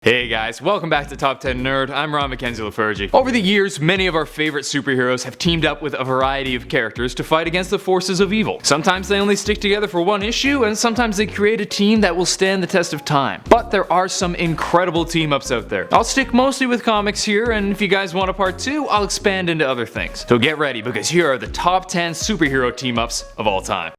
Hey guys, welcome back to Top 10 Nerd. I'm Ron Mackenzie Lafergie. Over the years, many of our favorite superheroes have teamed up with a variety of characters to fight against the forces of evil. Sometimes they only stick together for one issue, and sometimes they create a team that will stand the test of time. But there are some incredible team-ups out there. I'll stick mostly with comics here, and if you guys want a part 2, I'll expand into other things. So get ready, because here are the top 10 superhero team-ups of all time.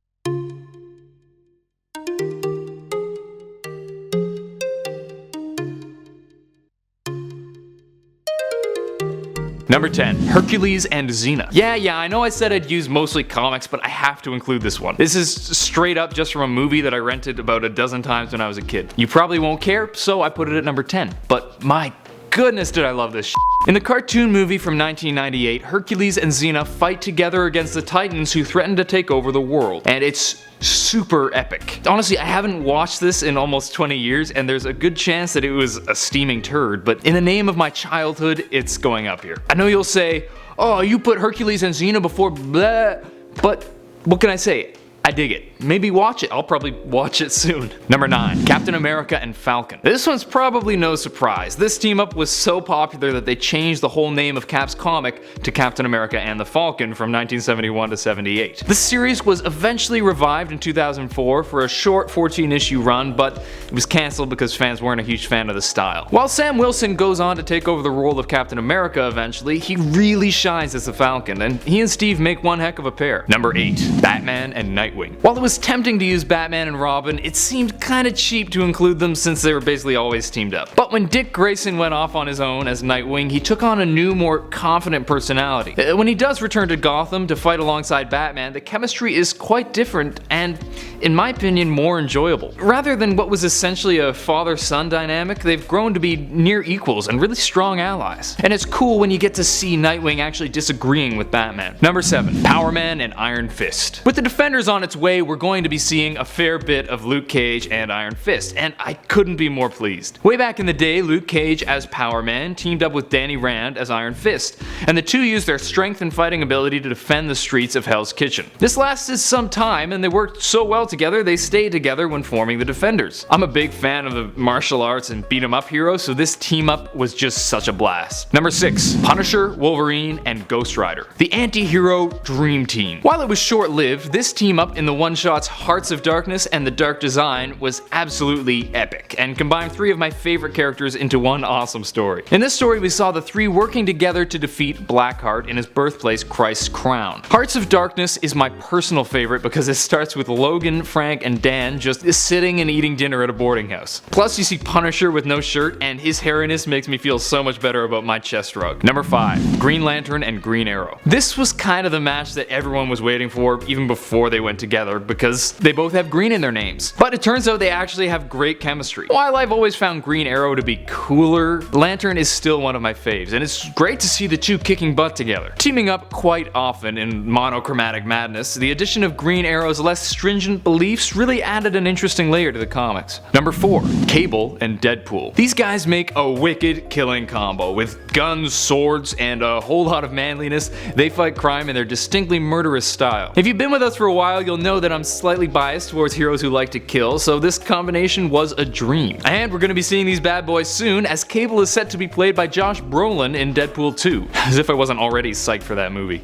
Number 10. Hercules and Xena. Yeah, I know I said I'd use mostly comics, but I have to include this one. This is straight up just from a movie that I rented about a dozen times when I was a kid. You probably won't care, so I put it at number 10. But my goodness did I love this shit. In the cartoon movie from 1998, Hercules and Xena fight together against the Titans who threaten to take over the world. And it's super epic. Honestly, I haven't watched this in almost 20 years, and there's a good chance that it was a steaming turd, but in the name of my childhood, it's going up here. I know you'll say, oh, you put Hercules and Xena before blah, but what can I say? I dig it. Maybe watch it. I'll probably watch it soon. Number 9. Captain America and Falcon. This one's probably no surprise. This team up was so popular that they changed the whole name of Cap's comic to Captain America and the Falcon from 1971 to 78. This series was eventually revived in 2004 for a short 14-issue run, but it was cancelled because fans weren't a huge fan of the style. While Sam Wilson goes on to take over the role of Captain America eventually, he really shines as the Falcon, and he and Steve make one heck of a pair. Number 8. Batman and Nightwing. While it was tempting to use Batman and Robin, it seemed kinda cheap to include them since they were basically always teamed up. But when Dick Grayson went off on his own as Nightwing, he took on a new, more confident personality. When he does return to Gotham to fight alongside Batman, the chemistry is quite different and, in my opinion, more enjoyable. Rather than what was essentially a father-son dynamic, they've grown to be near equals and really strong allies. And it's cool when you get to see Nightwing actually disagreeing with Batman. Number 7. Power Man and Iron Fist. With the Defenders on its way, we're going to be seeing a fair bit of Luke Cage and Iron Fist, and I couldn't be more pleased. Way back in the day, Luke Cage as Power Man teamed up with Danny Rand as Iron Fist, and the two used their strength and fighting ability to defend the streets of Hell's Kitchen. This lasted some time, and they worked so well together they stayed together when forming the Defenders. I'm a big fan of the martial arts and beat 'em up heroes, so this team up was just such a blast. Number 6. Punisher, Wolverine, and Ghost Rider. The anti-hero dream team. While it was short-lived, this team up in the one-shots Hearts of Darkness and The Dark Design was absolutely epic, and combined three of my favorite characters into one awesome story. In this story, we saw the three working together to defeat Blackheart in his birthplace, Christ's Crown. Hearts of Darkness is my personal favorite because it starts with Logan, Frank, and Dan just sitting and eating dinner at a boarding house. Plus, you see Punisher with no shirt, and his hairiness makes me feel so much better about my chest rug. Number 5. Green Lantern and Green Arrow. This was kind of the match that everyone was waiting for even before they went together, because they both have green in their names. But it turns out they actually have great chemistry. While I've always found Green Arrow to be cooler, Lantern is still one of my faves, and it's great to see the two kicking butt together. Teaming up quite often in monochromatic madness, the addition of Green Arrow's less stringent beliefs really added an interesting layer to the comics. Number 4. Cable and Deadpool. These guys make a wicked killing combo. With guns, swords, and a whole lot of manliness, they fight crime in their distinctly murderous style. If you've been with us for a while, you'll know that I'm slightly biased towards heroes who like to kill, so this combination was a dream. And we're going to be seeing these bad boys soon, as Cable is set to be played by Josh Brolin in Deadpool 2. As if I wasn't already psyched for that movie.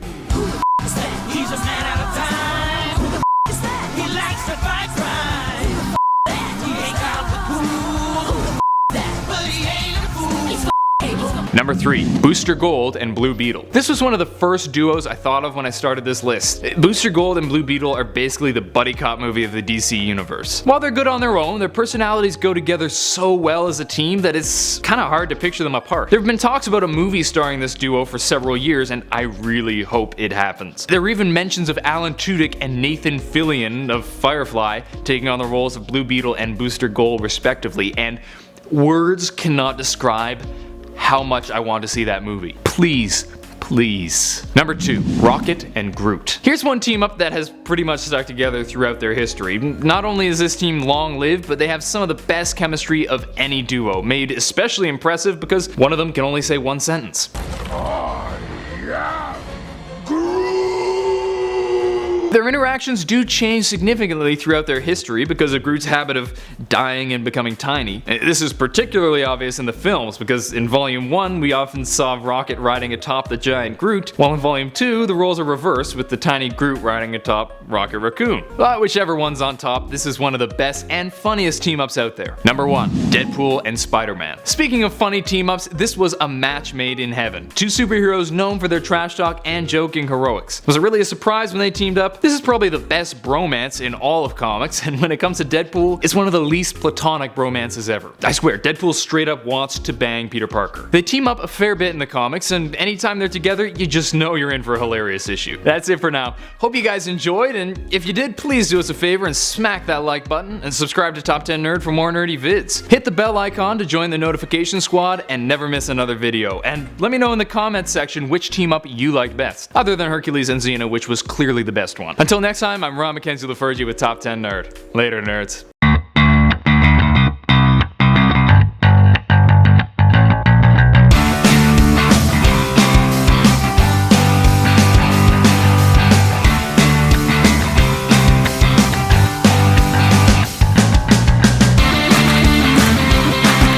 He's a man out of time. Who the is that? He likes to fight crime. He ain't got the cool. Who the that? But he ain't a fool. He's Number 3. Booster Gold and Blue Beetle. This was one of the first duos I thought of when I started this list. Booster Gold and Blue Beetle are basically the buddy cop movie of the DC universe. While they're good on their own, their personalities go together so well as a team that it's kinda hard to picture them apart. There have been talks about a movie starring this duo for several years, and I really hope it happens. There were even mentions of Alan Tudyk and Nathan Fillion of Firefly taking on the roles of Blue Beetle and Booster Gold respectively, and words cannot describe how much I want to see that movie. Please. Number 2. Rocket and Groot. Here's one team up that has pretty much stuck together throughout their history. Not only is this team long-lived, but they have some of the best chemistry of any duo, made especially impressive because one of them can only say one sentence. I am Groot! Their interactions do change significantly throughout their history because of Groot's habit of dying and becoming tiny. This is particularly obvious in the films because in Volume 1 we often saw Rocket riding atop the giant Groot, while in Volume 2 the roles are reversed with the tiny Groot riding atop Rocket Raccoon. But whichever one's on top, this is one of the best and funniest team-ups out there. Number 1. Deadpool and Spider-Man. Speaking of funny team-ups, this was a match made in heaven. Two superheroes known for their trash talk and joking heroics. Was it really a surprise when they teamed up? This is probably the best bromance in all of comics, and when it comes to Deadpool, it's one of the least platonic bromances ever. I swear, Deadpool straight up wants to bang Peter Parker. They team up a fair bit in the comics, and anytime they're together, you just know you're in for a hilarious issue. That's it for now. Hope you guys enjoyed, and if you did, please do us a favor and smack that like button, and subscribe to Top 10 Nerd for more nerdy vids. Hit the bell icon to join the notification squad and never miss another video, and let me know in the comments section which team up you liked best, other than Hercules and Xena, which was clearly the best one. Until next time, I'm Ron Mackenzie Lafergie with Top 10 Nerd. Later, nerds.